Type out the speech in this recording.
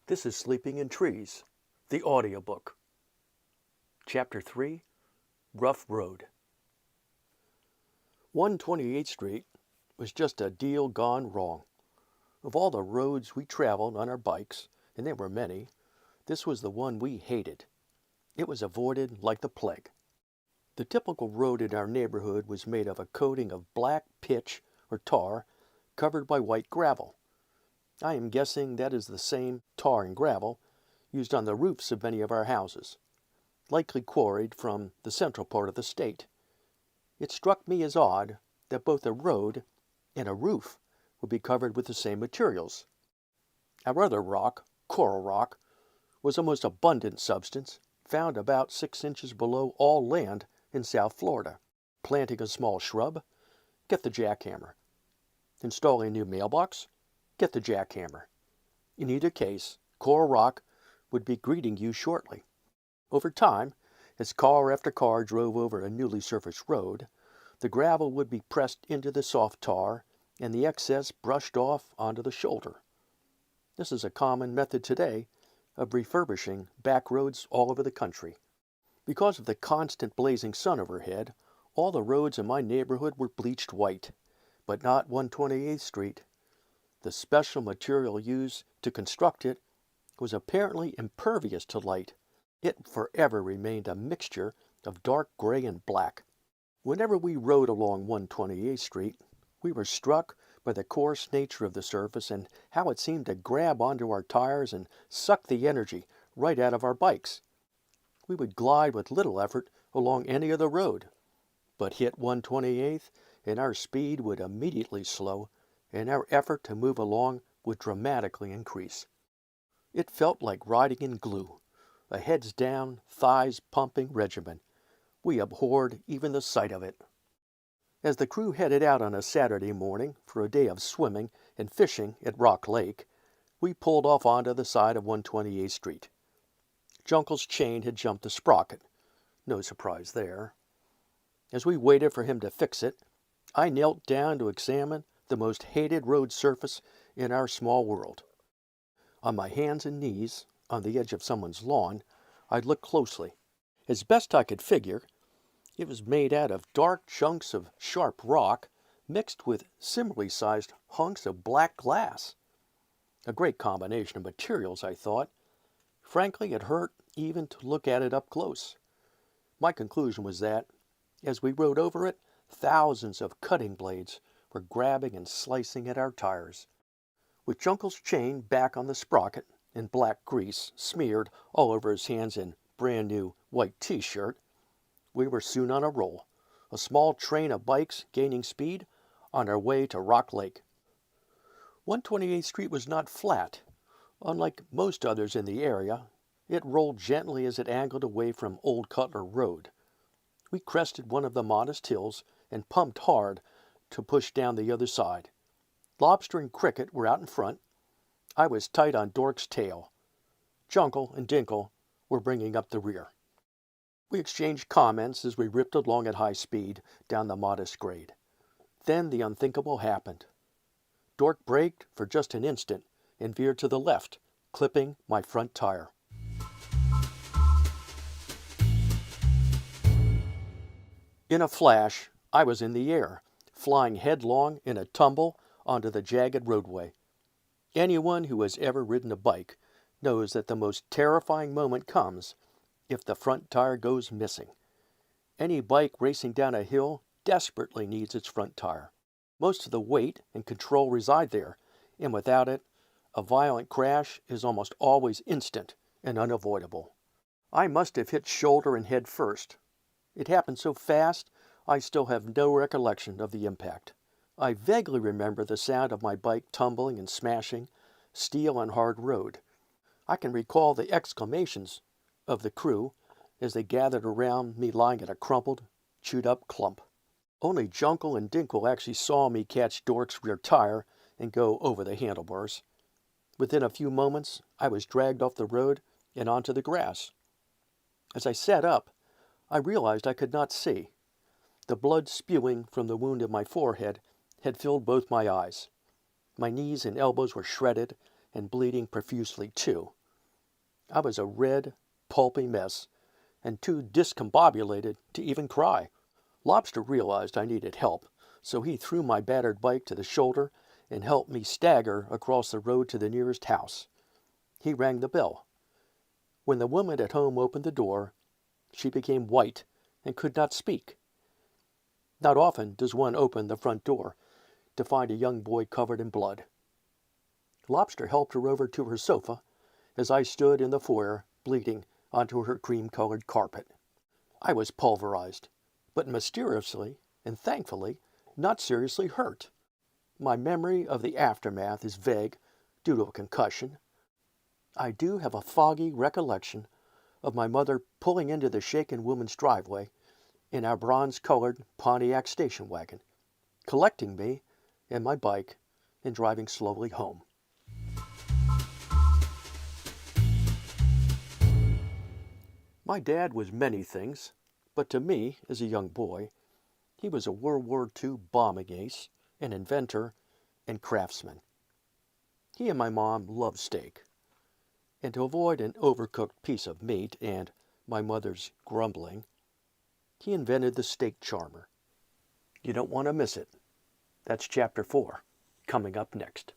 This is Sleeping in Trees, the audiobook. Chapter 3, Rough Road. 128th Street was just a deal gone wrong. Of all the roads we traveled on our bikes, and there were many, this was the one we hated. It was avoided like the plague. The typical road in our neighborhood was made of a coating of black pitch or tar covered by white gravel. I am guessing that is the same tar and gravel used on the roofs of many of our houses, likely quarried from the central part of the state. It struck me as odd that both a road and a roof would be covered with the same materials. Our other rock, coral rock, was a most abundant substance, found about 6 inches below all land in South Florida. Planting a small shrub, get the jackhammer. Installing a new mailbox, get the jackhammer. In either case, coral rock would be greeting you shortly. Over time, as car after car drove over a newly surfaced road, the gravel would be pressed into the soft tar and the excess brushed off onto the shoulder. This is a common method today of refurbishing back roads all over the country. Because of the constant blazing sun overhead, all the roads in my neighborhood were bleached white, but not 128th Street. The special material used to construct it was apparently impervious to light. It forever remained a mixture of dark gray and black. Whenever we rode along 128th Street, we were struck by the coarse nature of the surface and how it seemed to grab onto our tires and suck the energy right out of our bikes. We would glide with little effort along any other road, but hit 128th and our speed would immediately slow and our effort to move along would dramatically increase. It felt like riding in glue, a heads-down, thighs-pumping regimen. We abhorred even the sight of it. As the crew headed out on a Saturday morning for a day of swimming and fishing at Rock Lake, we pulled off onto the side of 128th Street. Junkle's chain had jumped the sprocket. No surprise there. As we waited for him to fix it, I knelt down to examine the most hated road surface in our small world. On my hands and knees, on the edge of someone's lawn, I looked closely. As best I could figure, it was made out of dark chunks of sharp rock mixed with similarly sized hunks of black glass. A great combination of materials, I thought. Frankly, it hurt even to look at it up close. My conclusion was that, as we rode over it, thousands of cutting blades were grabbing and slicing at our tires. With Junkle's chain back on the sprocket and black grease smeared all over his hands and brand new white t-shirt, we were soon on a roll, a small train of bikes gaining speed on our way to Rock Lake. 128th Street was not flat. Unlike most others in the area, it rolled gently as it angled away from Old Cutler Road. We crested one of the modest hills and pumped hard to push down the other side. Lobster and Cricket were out in front. I was tight on Dork's tail. Jungle and Dinkle were bringing up the rear. We exchanged comments as we ripped along at high speed down the modest grade. Then the unthinkable happened. Dork braked for just an instant and veered to the left, clipping my front tire. In a flash, I was in the air, flying headlong in a tumble onto the jagged roadway. Anyone who has ever ridden a bike knows that the most terrifying moment comes if the front tire goes missing. Any bike racing down a hill desperately needs its front tire. Most of the weight and control reside there, and without it, a violent crash is almost always instant and unavoidable. I must have hit shoulder and head first. It happened so fast, I still have no recollection of the impact. I vaguely remember the sound of my bike tumbling and smashing steel on hard road. I can recall the exclamations of the crew as they gathered around me lying in a crumpled, chewed-up clump. Only Jungle and Dinkle actually saw me catch Dork's rear tire and go over the handlebars. Within a few moments, I was dragged off the road and onto the grass. As I sat up, I realized I could not see. The blood spewing from the wound in my forehead had filled both my eyes. My knees and elbows were shredded and bleeding profusely too. I was a red, pulpy mess, and too discombobulated to even cry. Lobster realized I needed help, so he threw my battered bike to the shoulder and helped me stagger across the road to the nearest house. He rang the bell. When the woman at home opened the door, she became white and could not speak. Not often does one open the front door to find a young boy covered in blood. Lobster helped her over to her sofa as I stood in the foyer, bleeding onto her cream-colored carpet. I was pulverized, but mysteriously and thankfully not seriously hurt. My memory of the aftermath is vague due to a concussion. I do have a foggy recollection of my mother pulling into the shaken woman's driveway in our bronze-colored Pontiac station wagon, collecting me and my bike and driving slowly home. My dad was many things, but to me, as a young boy, he was a World War II bombing ace, an inventor, and craftsman. He and my mom loved steak, and to avoid an overcooked piece of meat and my mother's grumbling, he invented the steak charmer. You don't want to miss it. That's Chapter 4, coming up next.